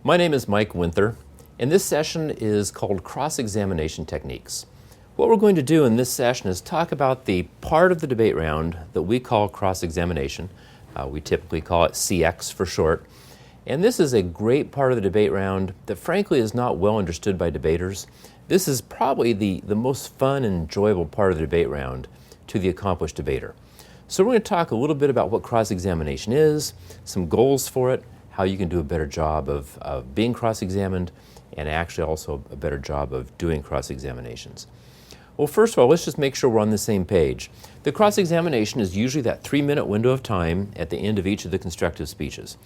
My name is Mike Winther, and this session is called Cross-Examination Techniques. What we're going to do in this session is talk about the part of the debate round that we call cross-examination. We typically call it CX for short. And this is a great part of the debate round that frankly is not well understood by debaters. This is probably the most fun and enjoyable part of the debate round to the accomplished debater. So we're going to talk a little bit about what cross-examination is, some goals for it, how you can do a better job of being cross-examined, and actually also a better job of doing cross-examinations. Well, first of all, let's just make sure we're on the same page. The cross-examination is usually that 3-minute window of time at the end of each of the constructive speeches.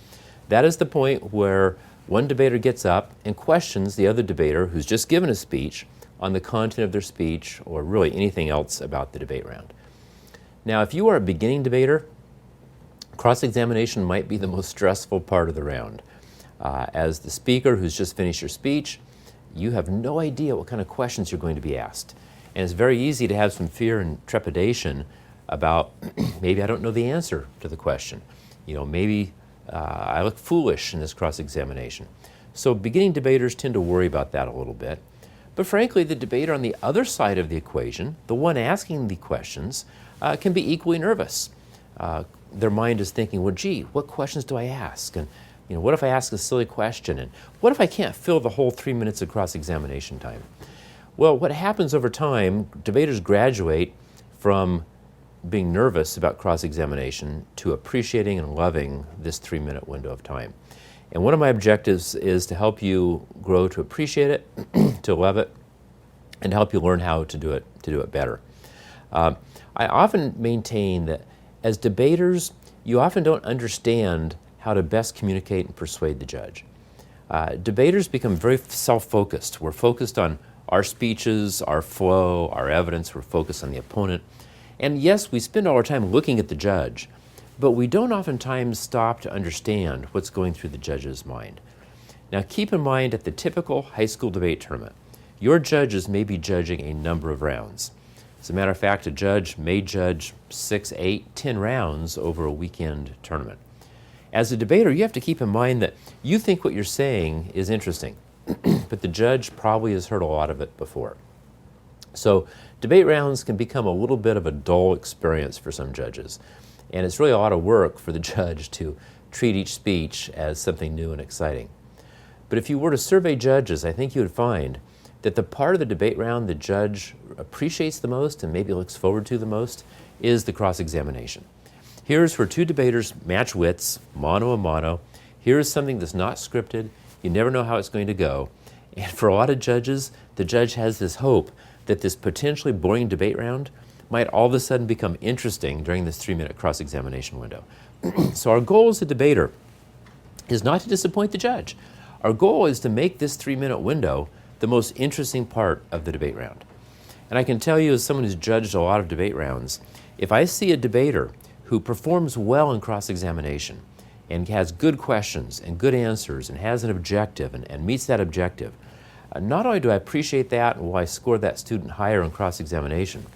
That is the point where one debater gets up and questions the other debater who's just given a speech on the content of their speech or really anything else about the debate round. Now, if you are a beginning debater, cross-examination might be the most stressful part of the round. As the speaker who's just finished your speech, you have no idea what kind of questions you're going to be asked. And it's very easy to have some fear and trepidation about maybe I don't know the answer to the question. Maybe I look foolish in this cross-examination. So beginning debaters tend to worry about that a little bit. But frankly, the debater on the other side of the equation, the one asking the questions, can be equally nervous. Their mind is thinking, well, gee, what questions do I ask? And what if I ask a silly question? And what if I can't fill the whole 3 minutes of cross-examination time? Well, what happens over time, debaters graduate from being nervous about cross-examination to appreciating and loving this 3-minute window of time. And one of my objectives is to help you grow to appreciate it, to love it, and help you learn how to do it better. I often maintain that as debaters, you often don't understand how to best communicate and persuade the judge. Debaters become very self-focused. We're focused on our speeches, our flow, our evidence. We're focused on the opponent. And yes, we spend all our time looking at the judge, but we don't oftentimes stop to understand what's going through the judge's mind. Now, keep in mind at the typical high school debate tournament, your judges may be judging a number of rounds. As a matter of fact, a judge may judge 6, 8, 10 rounds over a weekend tournament. As a debater, you have to keep in mind that you think what you're saying is interesting, but the judge probably has heard a lot of it before. So debate rounds can become a little bit of a dull experience for some judges, and it's really a lot of work for the judge to treat each speech as something new and exciting. But if you were to survey judges, I think you would find that the part of the debate round the judge appreciates the most and maybe looks forward to the most is the cross-examination. Here's where two debaters match wits, mano a mano. Here's something that's not scripted. You never know how it's going to go. And for a lot of judges, the judge has this hope that this potentially boring debate round might all of a sudden become interesting during this 3-minute cross-examination window. So our goal as a debater is not to disappoint the judge. Our goal is to make this 3-minute window the most interesting part of the debate round. And I can tell you, as someone who's judged a lot of debate rounds, if I see a debater who performs well in cross-examination and has good questions and good answers and has an objective and meets that objective, not only do I appreciate that and will I score that student higher in cross-examination,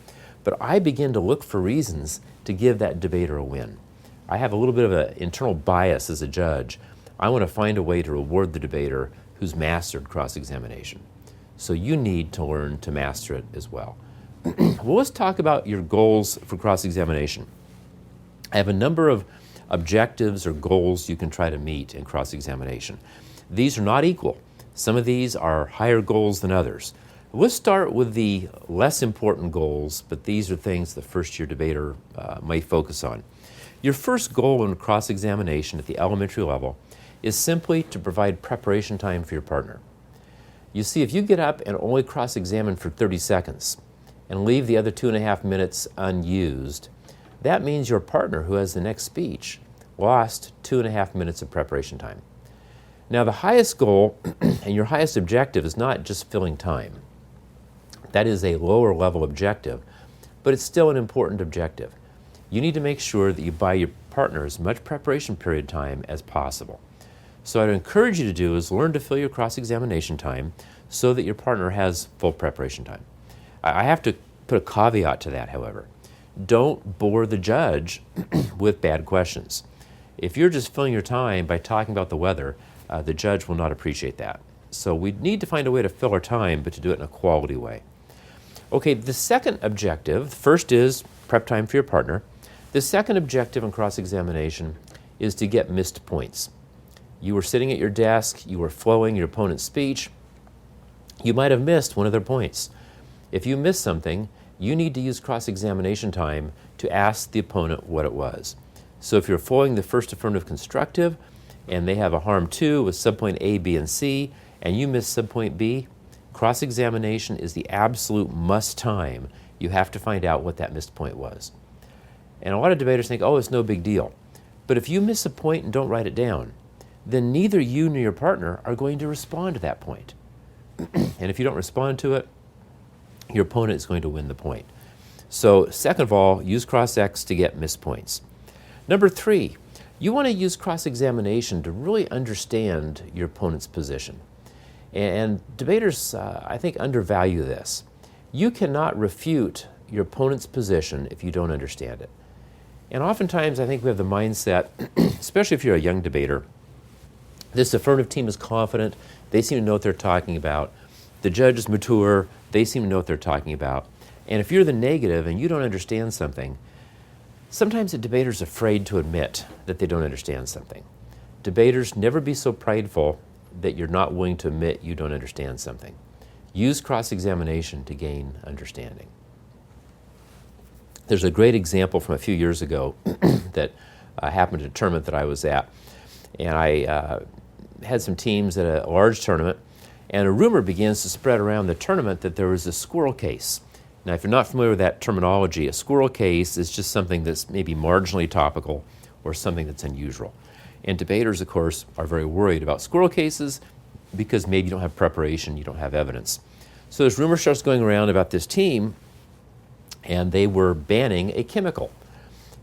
but I begin to look for reasons to give that debater a win. I have a little bit of an internal bias as a judge. I want to find a way to reward the debater who's mastered cross-examination. So you need to learn to master it as well. Well, let's talk about your goals for cross-examination. I have a number of objectives or goals you can try to meet in cross-examination. These are not equal. Some of these are higher goals than others. Let's start with the less important goals, but these are things the first-year debater might focus on. Your first goal in cross-examination at the elementary level is simply to provide preparation time for your partner. You see, if you get up and only cross-examine for 30 seconds and leave the other 2.5 minutes unused, that means your partner who has the next speech lost 2.5 minutes of preparation time. Now, the highest goal and your highest objective is not just filling time. That is a lower level objective, but it's still an important objective. You need to make sure that you buy your partner as much preparation period time as possible. So what I'd encourage you to do is learn to fill your cross-examination time so that your partner has full preparation time. I have to put a caveat to that, however. Don't bore the judge with bad questions. If you're just filling your time by talking about the weather, the judge will not appreciate that. So we need to find a way to fill our time, but to do it in a quality way. Okay, the second objective, first is prep time for your partner. The second objective in cross-examination is to get missed points. You were sitting at your desk, you were flowing your opponent's speech, you might have missed one of their points. If you miss something, you need to use cross-examination time to ask the opponent what it was. So if you're flowing the first affirmative constructive, and they have a harm 2 with subpoint A, B, and C, and you miss subpoint B, cross-examination is the absolute must time. You have to find out what that missed point was. And a lot of debaters think, oh, it's no big deal. But if you miss a point and don't write it down, then neither you nor your partner are going to respond to that point. And if you don't respond to it, your opponent is going to win the point. So second of all, use cross-ex to get missed points. Number 3, you want to use cross-examination to really understand your opponent's position. And debaters, I think, undervalue this. You cannot refute your opponent's position if you don't understand it. And oftentimes, I think we have the mindset, especially if you're a young debater, this affirmative team is confident, they seem to know what they're talking about. The judge is mature, they seem to know what they're talking about. And if you're the negative and you don't understand something, sometimes a debater's afraid to admit that they don't understand something. Debaters, never be so prideful that you're not willing to admit you don't understand something. Use cross-examination to gain understanding. There's a great example from a few years ago that happened at a tournament that I was at. And I had some teams at a large tournament, and a rumor begins to spread around the tournament that there was a squirrel case. Now, if you're not familiar with that terminology, a squirrel case is just something that's maybe marginally topical or something that's unusual. And debaters, of course, are very worried about squirrel cases because maybe you don't have preparation, you don't have evidence. So this rumor starts going around about this team, and they were banning a chemical.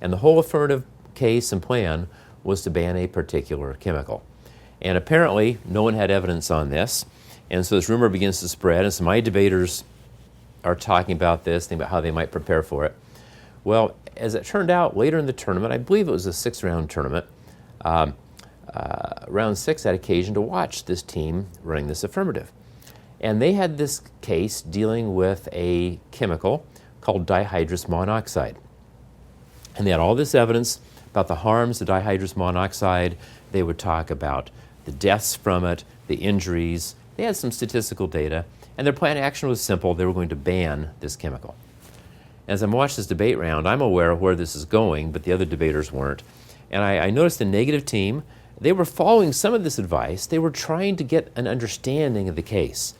And the whole affirmative case and plan was to ban a particular chemical. And apparently, no one had evidence on this. And so this rumor begins to spread, and so my debaters are talking about this, thinking about how they might prepare for it. Well, as it turned out, later in the tournament, I believe it was a 6-round tournament, round 6 had occasion to watch this team running this affirmative. And they had this case dealing with a chemical called dihydrous monoxide. And they had all this evidence about the harms of dihydrous monoxide. They would talk about the deaths from it, the injuries. They had some statistical data. And their plan of action was simple. They were going to ban this chemical. As I'm watching this debate round, I'm aware of where this is going, but the other debaters weren't. And I noticed the negative team, they were following some of this advice. They were trying to get an understanding of the case.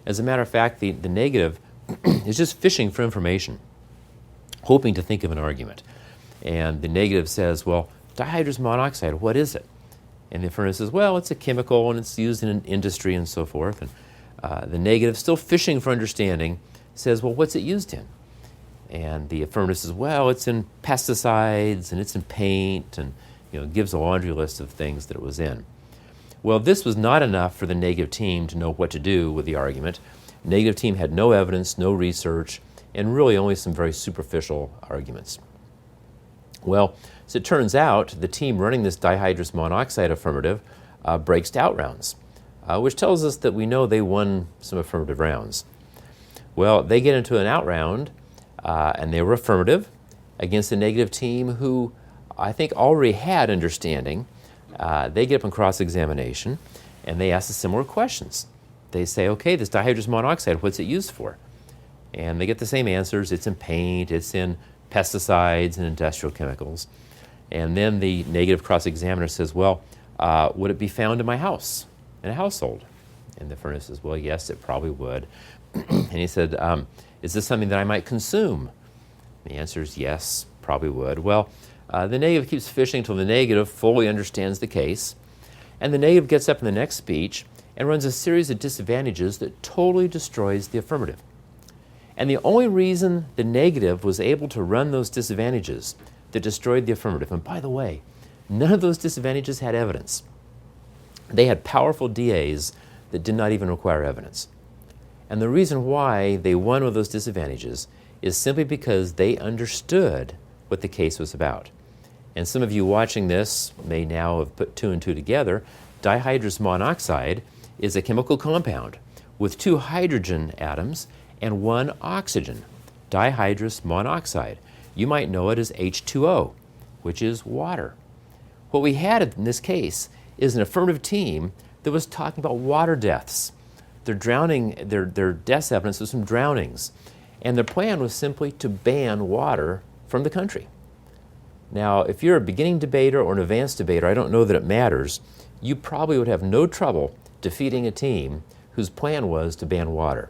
As a matter of fact, the negative is just fishing for information, hoping to think of an argument. And the negative says, well, dihydrous monoxide, what is it? And the affirmative says, well, it's a chemical and it's used in industry and so forth. And the negative, still fishing for understanding, says, well, what's it used in? And the affirmative says, well, it's in pesticides and it's in paint, and gives a laundry list of things that it was in. Well, this was not enough for the negative team to know what to do with the argument. Negative team had no evidence, no research, and really only some very superficial arguments. Well, as it turns out, the team running this dihydrous monoxide affirmative breaks to out rounds, which tells us that we know they won some affirmative rounds. Well, they get into an out round, and they were affirmative against a negative team who I think already had understanding. They get up in cross-examination, and they ask the similar questions. They say, okay, this dihydrous monoxide, what's it used for? And they get the same answers. It's in paint, it's in pesticides and industrial chemicals. And then the negative cross-examiner says, well, would it be found in my house, in a household? And the affirmative says, well, yes, it probably would. And he said, is this something that I might consume? The answer is yes, probably would. Well, the negative keeps fishing until the negative fully understands the case. And the negative gets up in the next speech and runs a series of disadvantages that totally destroys the affirmative. And the only reason the negative was able to run those disadvantages that destroyed the affirmative, and by the way, none of those disadvantages had evidence. They had powerful DAs that did not even require evidence. And the reason why they won with those disadvantages is simply because they understood what the case was about. And some of you watching this may now have put 2 and 2 together Dihydrous monoxide is a chemical compound with 2 hydrogen atoms and 1 oxygen. Dihydrous monoxide. You might know it as H2O, which is water. What we had in this case is an affirmative team that was talking about water deaths. Their death evidence was from drownings. And their plan was simply to ban water from the country. Now, if you're a beginning debater or an advanced debater, I don't know that it matters, you probably would have no trouble defeating a team whose plan was to ban water.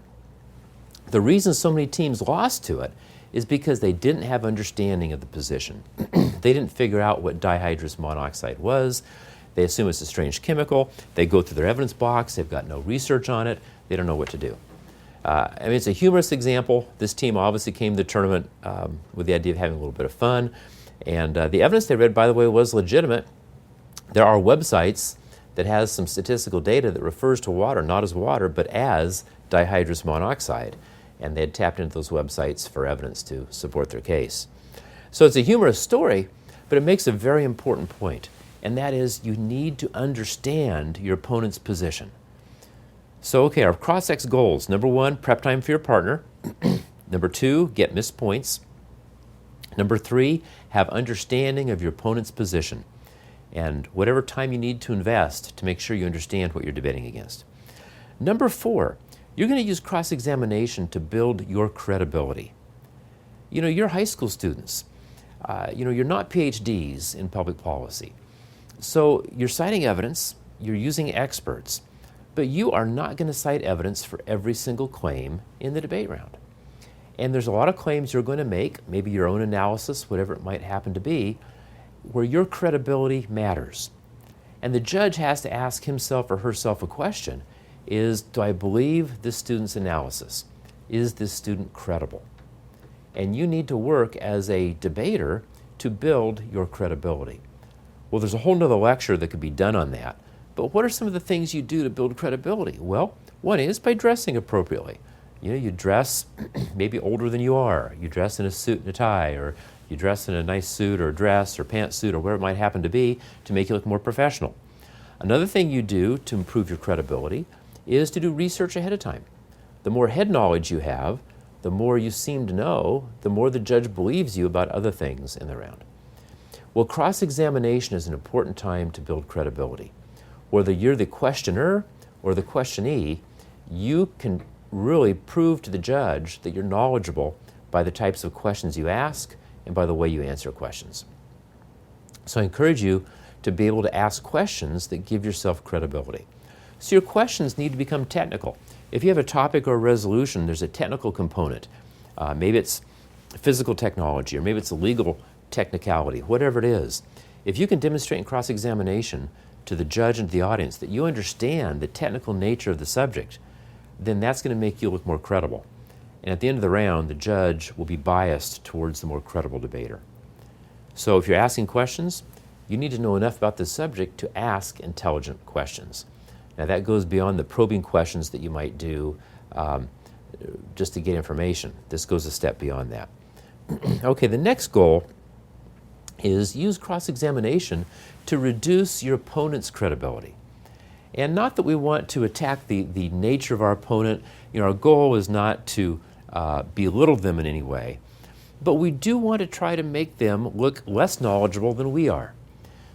The reason so many teams lost to it is because they didn't have understanding of the position. They didn't figure out what dihydrous monoxide was. They assume it's a strange chemical. They go through their evidence box. They've got no research on it. They don't know what to do. It's a humorous example. This team obviously came to the tournament with the idea of having a little bit of fun. And the evidence they read, by the way, was legitimate. There are websites that has some statistical data that refers to water not as water, but as dihydrous monoxide. And they had tapped into those websites for evidence to support their case. So it's a humorous story, but it makes a very important point. And that is, you need to understand your opponent's position. So, okay, our cross-ex goals. Number 1, prep time for your partner. Number 2, get missed points. Number 3, have understanding of your opponent's position and whatever time you need to invest to make sure you understand what you're debating against. Number 4, you're going to use cross-examination to build your credibility. You know, you're high school students. You're not PhDs in public policy. So you're citing evidence, you're using experts, but you are not going to cite evidence for every single claim in the debate round. And there's a lot of claims you're going to make, maybe your own analysis, whatever it might happen to be, where your credibility matters. And the judge has to ask himself or herself a question, do I believe this student's analysis? Is this student credible? And you need to work as a debater to build your credibility. Well, there's a whole nother lecture that could be done on that. But what are some of the things you do to build credibility? Well, one is by dressing appropriately. You dress maybe older than you are. You dress in a suit and a tie, or you dress in a nice suit or dress or pantsuit or whatever it might happen to be to make you look more professional. Another thing you do to improve your credibility is to do research ahead of time. The more head knowledge you have, the more you seem to know, the more the judge believes you about other things in the round. Well, cross-examination is an important time to build credibility. Whether you're the questioner or the questionee, you can really prove to the judge that you're knowledgeable by the types of questions you ask and by the way you answer questions. So I encourage you to be able to ask questions that give yourself credibility. So your questions need to become technical. If you have a topic or a resolution, there's a technical component. Maybe it's physical technology, or maybe it's a legal technicality, whatever it is. If you can demonstrate in cross-examination to the judge and to the audience that you understand the technical nature of the subject, then that's going to make you look more credible. And at the end of the round, the judge will be biased towards the more credible debater. So if you're asking questions, you need to know enough about the subject to ask intelligent questions. Now that goes beyond the probing questions that you might do just to get information. This goes a step beyond that. Okay, the next goal is use cross-examination to reduce your opponent's credibility. And not that we want to attack the nature of our opponent. Our goal is not to belittle them in any way, but we do want to try to make them look less knowledgeable than we are.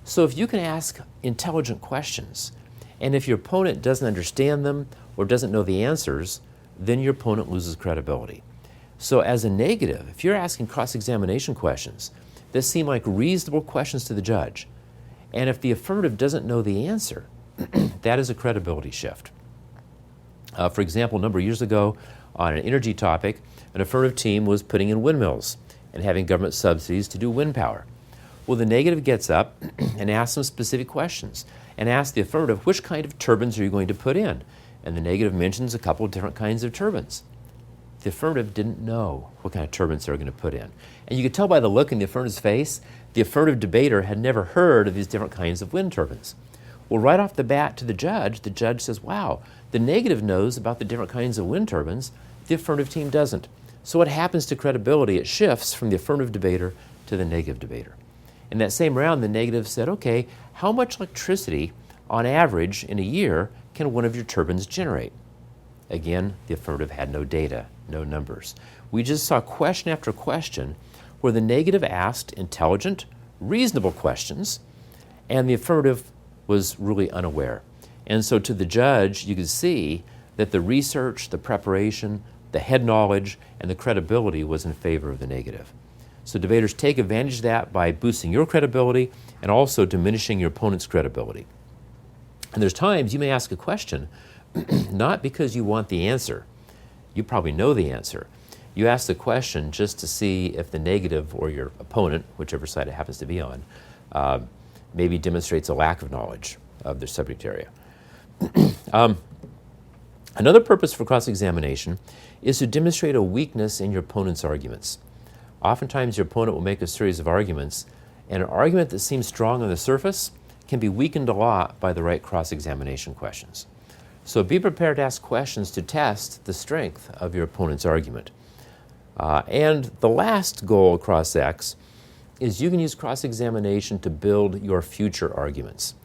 So if you can ask intelligent questions, and if your opponent doesn't understand them or doesn't know the answers, then your opponent loses credibility. So as a negative, if you're asking cross-examination questions that seem like reasonable questions to the judge, and if the affirmative doesn't know the answer, that is a credibility shift. For example, a number of years ago on an energy topic, an affirmative team was putting in windmills and having government subsidies to do wind power. Well, the negative gets up and asks some specific questions and asks the affirmative, which kind of turbines are you going to put in? And the negative mentions a couple of different kinds of turbines. The affirmative didn't know what kind of turbines they were going to put in. And you could tell by the look in the affirmative's face, the affirmative debater had never heard of these different kinds of wind turbines. Well, right off the bat to the judge says, wow, the negative knows about the different kinds of wind turbines, the affirmative team doesn't. So what happens to credibility? It shifts from the affirmative debater to the negative debater. In that same round, the negative said, okay, how much electricity on average, in a year, can one of your turbines generate? Again, the affirmative had no data, no numbers. We just saw question after question where the negative asked intelligent, reasonable questions, and the affirmative was really unaware. And so to the judge, you could see that the research, the preparation, the head knowledge, and the credibility was in favor of the negative. So debaters take advantage of that by boosting your credibility and also diminishing your opponent's credibility. And there's times you may ask a question not because you want the answer. You probably know the answer. You ask the question just to see if the negative or your opponent, whichever side it happens to be on, maybe demonstrates a lack of knowledge of their subject area. Another purpose for cross-examination is to demonstrate a weakness in your opponent's arguments. Oftentimes your opponent will make a series of arguments, and an argument that seems strong on the surface can be weakened a lot by the right cross-examination questions. So be prepared to ask questions to test the strength of your opponent's argument. And the last goal of cross-ex is you can use cross-examination to build your future arguments.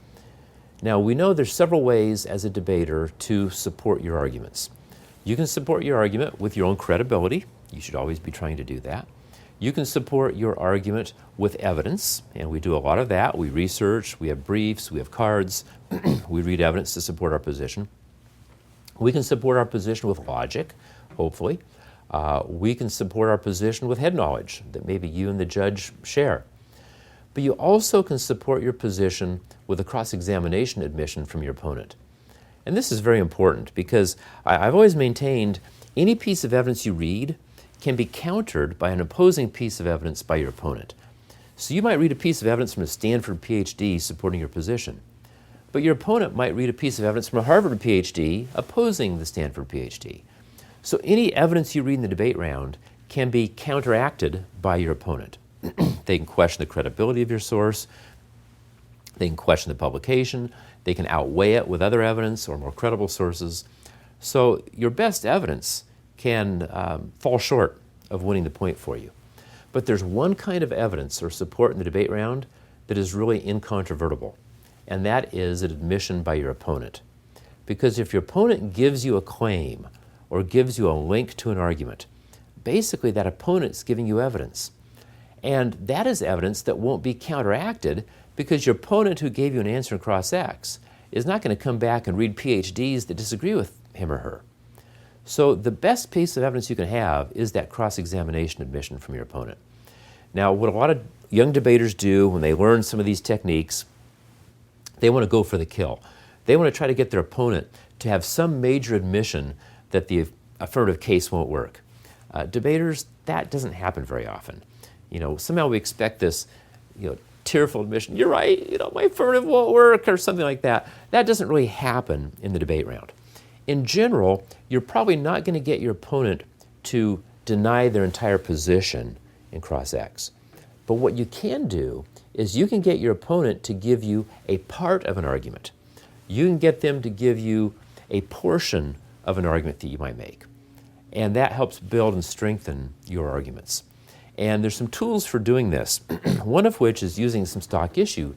Now, we know there's several ways as a debater to support your arguments. You can support your argument with your own credibility. You should always be trying to do that. You can support your argument with evidence, and we do a lot of that. We research, we have briefs, we have cards, we read evidence to support our position. We can support our position with logic, hopefully. We can support our position with head knowledge that maybe you and the judge share. But you also can support your position with a cross-examination admission from your opponent. And this is very important because I've always maintained any piece of evidence you read can be countered by an opposing piece of evidence by your opponent. So you might read a piece of evidence from a Stanford PhD supporting your position, but your opponent might read a piece of evidence from a Harvard PhD opposing the Stanford PhD. So any evidence you read in the debate round can be counteracted by your opponent. They can question the credibility of your source, they can question the publication, they can outweigh it with other evidence or more credible sources. So your best evidence can fall short of winning the point for you. But there's one kind of evidence or support in the debate round that is really incontrovertible, and that is an admission by your opponent. Because if your opponent gives you a claim or gives you a link to an argument, basically that opponent's giving you evidence. And that is evidence that won't be counteracted because your opponent who gave you an answer in cross-ex is not going to come back and read PhDs that disagree with him or her. So the best piece of evidence you can have is that cross-examination admission from your opponent. Now, what a lot of young debaters do when they learn some of these techniques, they want to go for the kill. They want to try to get their opponent to have some major admission that the affirmative case won't work. Debaters, that doesn't happen very often. Somehow we expect this, tearful admission, you're right, my affirmative won't work, or something like that. That doesn't really happen in the debate round. In general, you're probably not going to get your opponent to deny their entire position in cross-ex. But what you can do is you can get your opponent to give you a part of an argument. You can get them to give you a portion of an argument that you might make. And that helps build and strengthen your arguments. And there's some tools for doing this, one of which is using some stock issue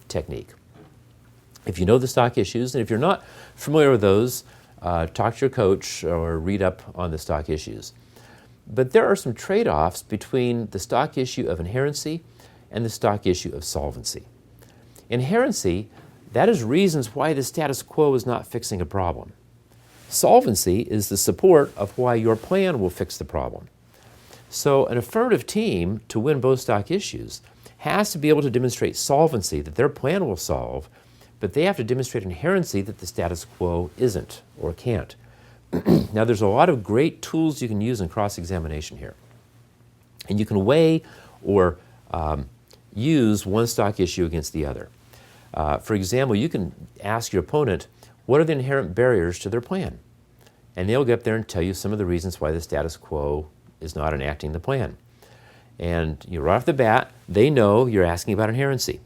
technique. If you know the stock issues, and if you're not familiar with those, talk to your coach or read up on the stock issues. But there are some trade-offs between the stock issue of inherency and the stock issue of solvency. Inherency, that is reasons why the status quo is not fixing a problem. Solvency is the support of why your plan will fix the problem. So an affirmative team, to win both stock issues, has to be able to demonstrate solvency, that their plan will solve, but they have to demonstrate inherency that the status quo isn't or can't. Now, there's a lot of great tools you can use in cross-examination here. And you can weigh or use one stock issue against the other. For example, you can ask your opponent, what are the inherent barriers to their plan? And they'll get up there and tell you some of the reasons why the status quo is not enacting the plan. And right off the bat, they know you're asking about inherency.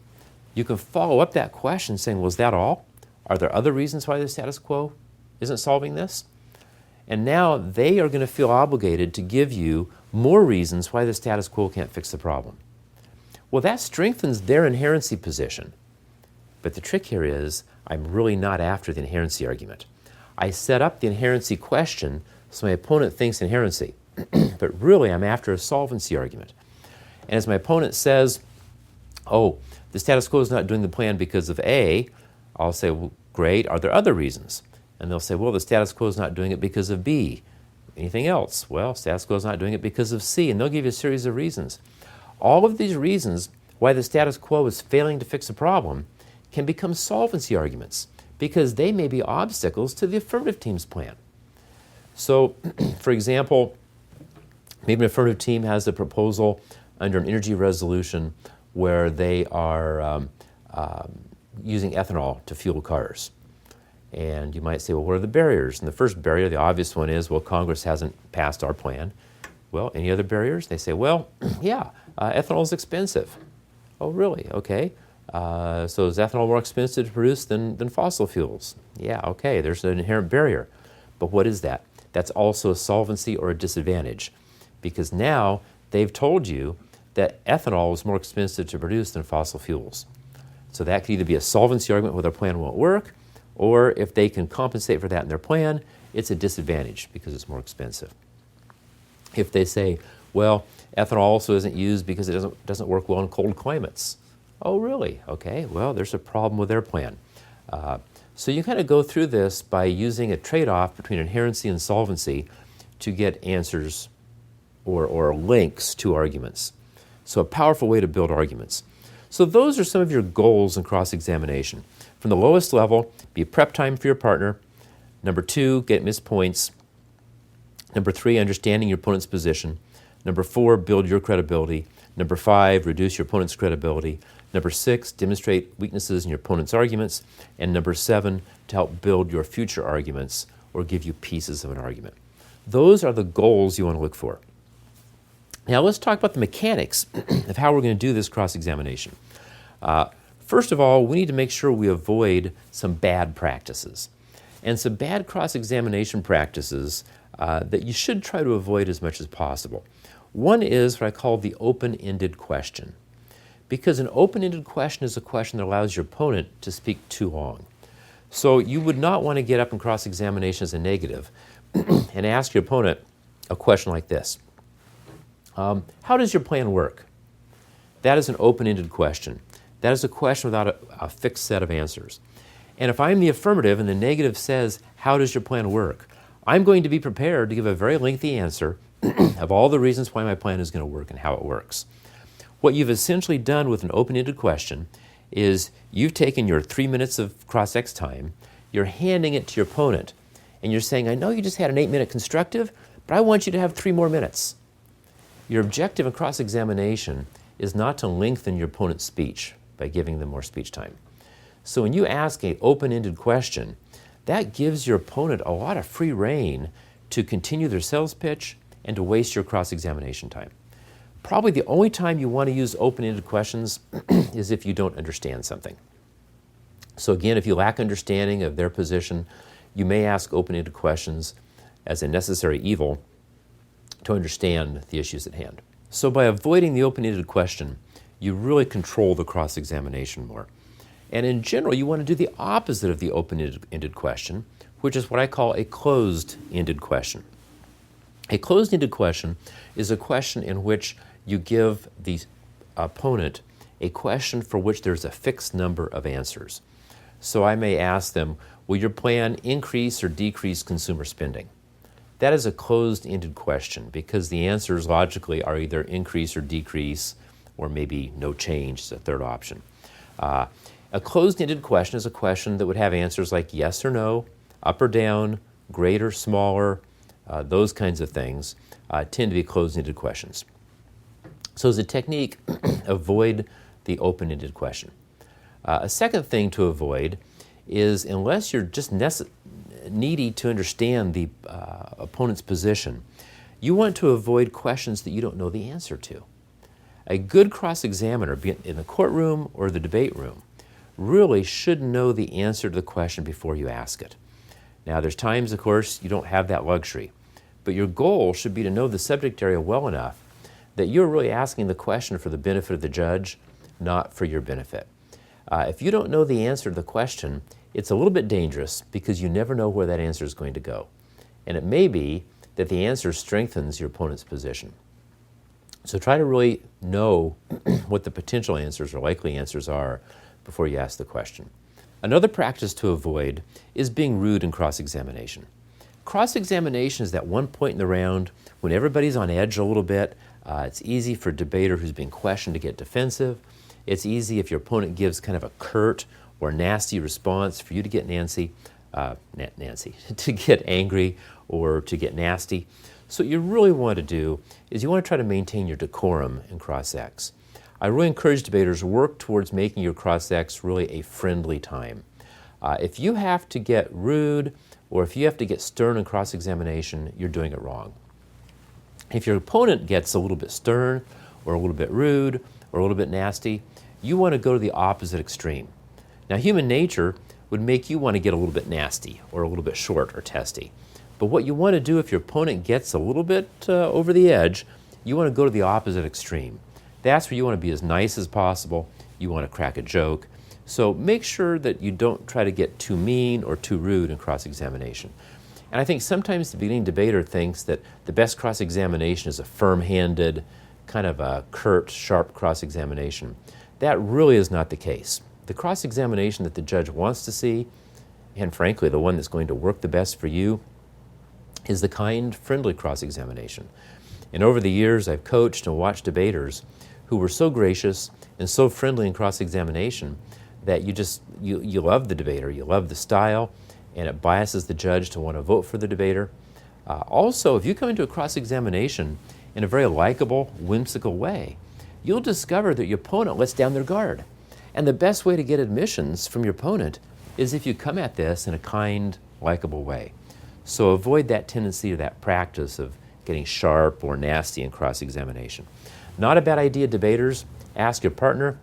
You can follow up that question saying, well, is that all? Are there other reasons why the status quo isn't solving this? And now they are going to feel obligated to give you more reasons why the status quo can't fix the problem. Well, that strengthens their inherency position. But the trick here is I'm really not after the inherency argument. I set up the inherency question so my opponent thinks inherency, but really I'm after a solvency argument. And as my opponent says, oh, the status quo is not doing the plan because of A, I'll say, well, great, are there other reasons? And they'll say, well, the status quo is not doing it because of B. Anything else? Well, status quo is not doing it because of C, and they'll give you a series of reasons. All of these reasons why the status quo is failing to fix a problem can become solvency arguments because they may be obstacles to the affirmative team's plan. So, for example, maybe an affirmative team has a proposal under an energy resolution where they are using ethanol to fuel cars. And you might say, well, what are the barriers? And the first barrier, the obvious one is, well, Congress hasn't passed our plan. Well, any other barriers? They say, well, yeah, ethanol is expensive. Oh, really? Okay. So is ethanol more expensive to produce than fossil fuels? Yeah, okay, there's an inherent barrier. But what is that? That's also a solvency or a disadvantage, because now they've told you that ethanol is more expensive to produce than fossil fuels. So that could either be a solvency argument where their plan won't work, or if they can compensate for that in their plan, it's a disadvantage because it's more expensive. If they say, well, ethanol also isn't used because it doesn't work well in cold climates. Oh, really? Okay, well, there's a problem with their plan. So you kind of go through this by using a trade-off between inherency and solvency to get answers or links to arguments. So a powerful way to build arguments. So those are some of your goals in cross-examination. From the lowest level, be prep time for your partner. Number 2, get missed points. Number 3, understanding your opponent's position. Number 4, build your credibility. Number 5, reduce your opponent's credibility. Number 6, demonstrate weaknesses in your opponent's arguments. And number 7, to help build your future arguments or give you pieces of an argument. Those are the goals you want to look for. Now let's talk about the mechanics of how we're going to do this cross-examination. First of all, we need to make sure we avoid some bad practices. And some bad cross-examination practices that you should try to avoid as much as possible. One is what I call the open-ended question. Because an open-ended question is a question that allows your opponent to speak too long. So you would not want to get up in cross-examination as a negative and ask your opponent a question like this. How does your plan work? That is an open-ended question. That is a question without a fixed set of answers. And if I'm the affirmative and the negative says, how does your plan work? I'm going to be prepared to give a very lengthy answer of all the reasons why my plan is going to work and how it works. What you've essentially done with an open-ended question is you've taken your 3 minutes of cross-ex time, you're handing it to your opponent, and you're saying, I know you just had an 8-minute constructive, but I want you to have 3 more minutes. Your objective in cross-examination is not to lengthen your opponent's speech by giving them more speech time. So when you ask an open-ended question, that gives your opponent a lot of free rein to continue their sales pitch and to waste your cross-examination time. Probably the only time you want to use open-ended questions is if you don't understand something. So again, if you lack understanding of their position, you may ask open-ended questions as a necessary evil to understand the issues at hand. So by avoiding the open-ended question, you really control the cross-examination more. And in general, you want to do the opposite of the open-ended question, which is what I call a closed-ended question. A closed-ended question is a question in which you give the opponent a question for which there's a fixed number of answers. So I may ask them, will your plan increase or decrease consumer spending? That is a closed-ended question because the answers logically are either increase or decrease, or maybe no change is a third option. A closed-ended question is a question that would have answers like yes or no, up or down, greater, smaller, those kinds of things tend to be closed-ended questions. So as a technique, avoid the open-ended question. A second thing to avoid is, unless you're just needy to understand the opponent's position, you want to avoid questions that you don't know the answer to. A good cross-examiner, be it in the courtroom or the debate room, really should know the answer to the question before you ask it. Now, there's times, of course, you don't have that luxury, but your goal should be to know the subject area well enough that you're really asking the question for the benefit of the judge, not for your benefit. If you don't know the answer to the question, it's a little bit dangerous because you never know where that answer is going to go. And it may be that the answer strengthens your opponent's position. So try to really know what the potential answers or likely answers are before you ask the question. Another practice to avoid is being rude in cross-examination. Cross-examination is that one point in the round when everybody's on edge a little bit. It's easy for a debater who's being questioned to get defensive. It's easy if your opponent gives kind of a curt or nasty response for you to get to get angry or to get nasty. So what you really want to do is you want to try to maintain your decorum in cross-ex. I really encourage debaters to work towards making your cross-ex really a friendly time. If you have to get rude or if you have to get stern in cross-examination, you're doing it wrong. If your opponent gets a little bit stern or a little bit rude or a little bit nasty, you want to go to the opposite extreme. Now, human nature would make you want to get a little bit nasty or a little bit short or testy. But what you want to do if your opponent gets a little bit over the edge, you want to go to the opposite extreme. That's where you want to be as nice as possible. You want to crack a joke. So make sure that you don't try to get too mean or too rude in cross-examination. And I think sometimes the beginning debater thinks that the best cross-examination is a firm-handed, kind of a curt, sharp cross-examination. That really is not the case. The cross-examination that the judge wants to see, and frankly the one that's going to work the best for you, is the kind, friendly cross-examination. And over the years, I've coached and watched debaters who were so gracious and so friendly in cross-examination that you love the debater, you love the style, and it biases the judge to want to vote for the debater. Also, if you come into a cross-examination in a very likable, whimsical way, you'll discover that your opponent lets down their guard. And the best way to get admissions from your opponent is if you come at this in a kind, likable way. So avoid that tendency or that practice of getting sharp or nasty in cross-examination. Not a bad idea, debaters. Ask your partner,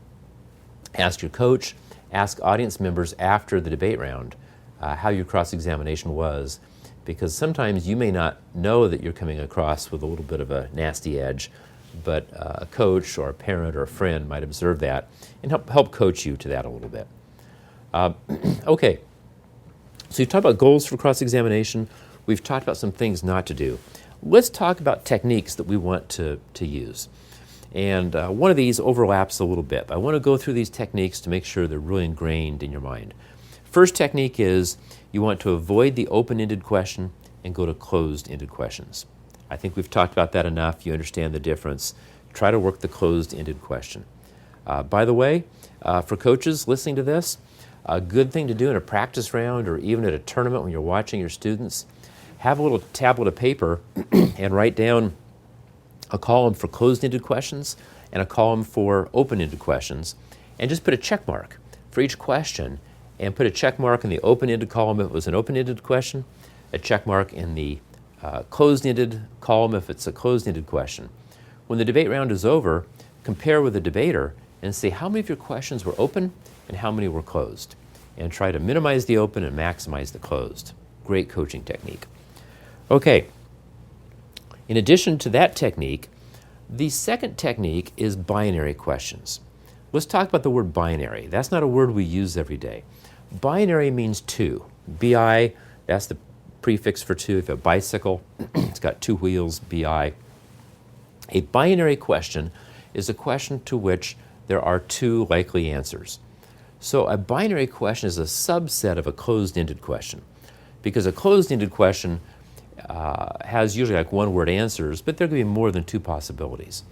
ask your coach, ask audience members after the debate round how your cross-examination was, because sometimes you may not know that you're coming across with a little bit of a nasty edge, but a coach or a parent or a friend might observe that and help coach you to that a little bit. Okay, so you've talked about goals for cross-examination. We've talked about some things not to do. Let's talk about techniques that we want to use. And one of these overlaps a little bit. I want to go through these techniques to make sure they're really ingrained in your mind. First technique is you want to avoid the open-ended question and go to closed-ended questions. I think we've talked about that enough. You understand the difference. Try to work the closed-ended question. By the way, for coaches listening to this, a good thing to do in a practice round or even at a tournament when you're watching your students, have a little tablet of paper and write down a column for closed-ended questions and a column for open-ended questions, and just put a check mark for each question, and put a check mark in the open-ended column if it was an open-ended question, a check mark in the closed-ended column if it's a closed-ended question. When the debate round is over, compare with the debater and see how many of your questions were open and how many were closed, and try to minimize the open and maximize the closed. Great coaching technique. Okay, in addition to that technique, the second technique is binary questions. Let's talk about the word binary. That's not a word we use every day. Binary means two. BI, that's the prefix for two. If you have a bicycle, it's got two wheels, BI. A binary question is a question to which there are two likely answers. So a binary question is a subset of a closed-ended question, because a closed-ended question has usually like one-word answers, but there could be more than two possibilities.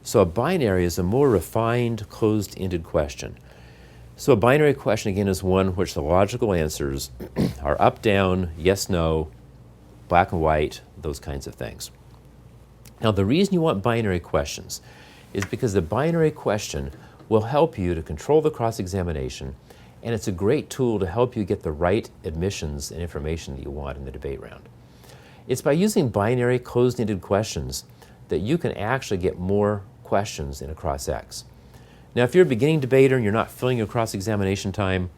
So a binary is a more refined, closed-ended question. So a binary question, again, is one which the logical answers are up, down, yes, no, black and white, those kinds of things. Now, the reason you want binary questions is because the binary question will help you to control the cross-examination, and it's a great tool to help you get the right admissions and information that you want in the debate round. It's by using binary closed-ended questions that you can actually get more questions in a cross-ex. Now, if you're a beginning debater and you're not filling your cross-examination time,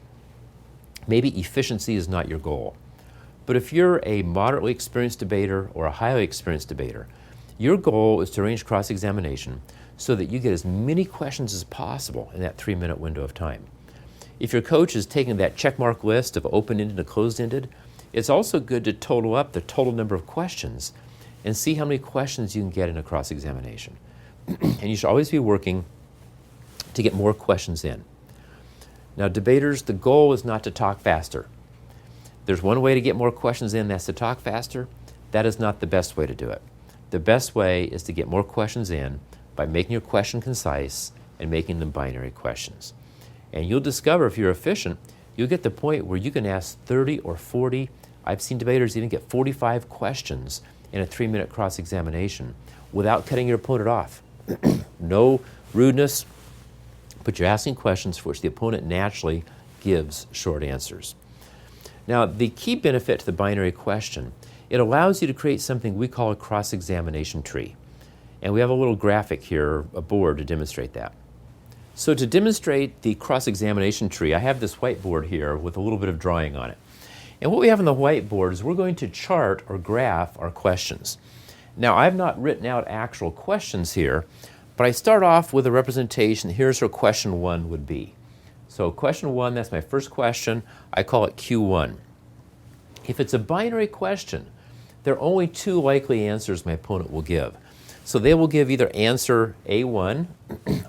maybe efficiency is not your goal. But if you're a moderately experienced debater or a highly experienced debater, your goal is to arrange cross-examination so that you get as many questions as possible in that 3-minute window of time. If your coach is taking that checkmark list of open-ended and closed-ended, it's also good to total up the total number of questions and see how many questions you can get in a cross-examination. And you should always be working to get more questions in. Now, debaters, the goal is not to talk faster. There's one way to get more questions in, that's to talk faster. That is not the best way to do it. The best way is to get more questions in by making your question concise and making them binary questions. And you'll discover, if you're efficient, you'll get to the point where you can ask 30 or 40, I've seen debaters even get 45 questions in a 3-minute cross-examination without cutting your opponent off. No rudeness, but you're asking questions for which the opponent naturally gives short answers. Now, the key benefit to the binary question, it allows you to create something we call a cross-examination tree. And we have a little graphic here, a board, to demonstrate that. So to demonstrate the cross-examination tree, I have this whiteboard here with a little bit of drawing on it. And what we have on the whiteboard is we're going to chart or graph our questions. Now, I've not written out actual questions here, but I start off with a representation. Here's where question 1 would be. So question 1, that's my first question. I call it Q1. If it's a binary question, there are only 2 likely answers my opponent will give. So they will give either answer A1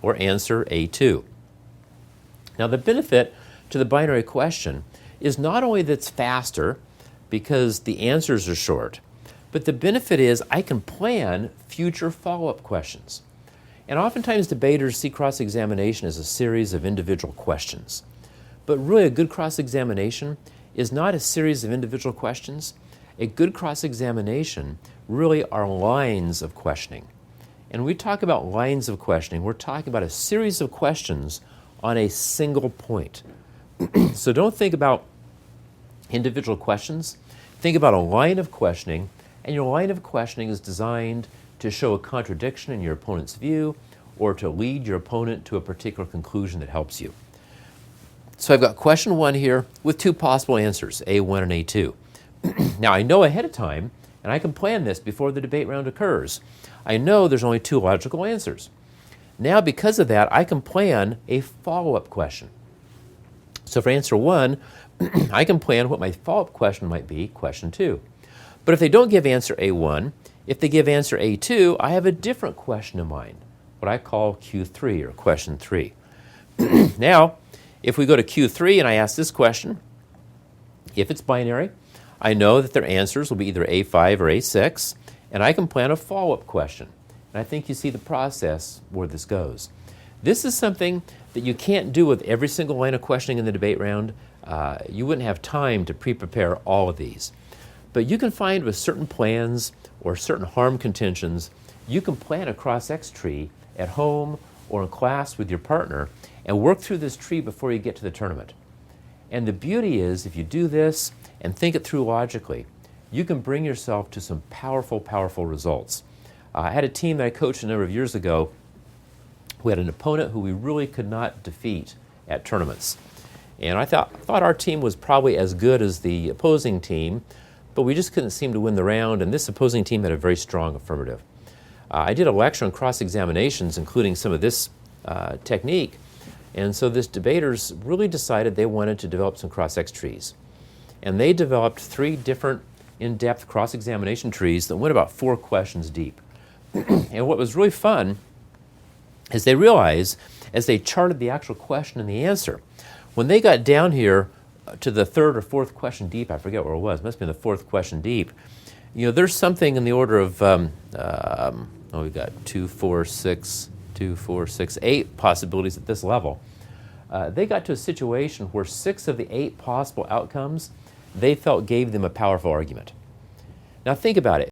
or answer A2. Now, the benefit to the binary question is not only that it's faster because the answers are short, but the benefit is I can plan future follow-up questions. And oftentimes debaters see cross-examination as a series of individual questions. But really a good cross-examination is not a series of individual questions. A good cross-examination really are lines of questioning. And when we talk about lines of questioning, we're talking about a series of questions on a single point. So don't think about individual questions. Think about a line of questioning, and your line of questioning is designed to show a contradiction in your opponent's view or to lead your opponent to a particular conclusion that helps you. So I've got question 1 here with 2 possible answers, A1 and A2. Now, I know ahead of time, and I can plan this before the debate round occurs. I know there's only 2 logical answers. Now, because of that, I can plan a follow-up question. So for answer 1, I can plan what my follow-up question might be, question 2. But if they don't give answer A1, if they give answer A2, I have a different question in mind, what I call Q3 or question 3. Now, if we go to Q3 and I ask this question, if it's binary, I know that their answers will be either A5 or A6, and I can plan a follow-up question. And I think you see the process where this goes. This is something that you can't do with every single line of questioning in the debate round. You wouldn't have time to pre-prepare all of these. But you can find with certain plans or certain harm contentions, you can plan a cross-X tree at home or in class with your partner and work through this tree before you get to the tournament. And the beauty is, if you do this and think it through logically, you can bring yourself to some powerful, powerful results. I had a team that I coached a number of years ago who had an opponent who we really could not defeat at tournaments. And I thought our team was probably as good as the opposing team, but we just couldn't seem to win the round, and this opposing team had a very strong affirmative. I did a lecture on cross-examinations, including some of this technique, and so this debaters really decided they wanted to develop some cross-X trees. And they developed 3 different in-depth cross-examination trees that went about 4 questions deep. And what was really fun is they realized, as they charted the actual question and the answer, when they got down here to the 3rd or 4th question deep, I forget where it was, it must have been the 4th question deep, you know, there's something in the order of, we've got 2, 4, 6, 8 possibilities at this level. They got to a situation where 6 of the 8 possible outcomes they felt gave them a powerful argument. Now think about it.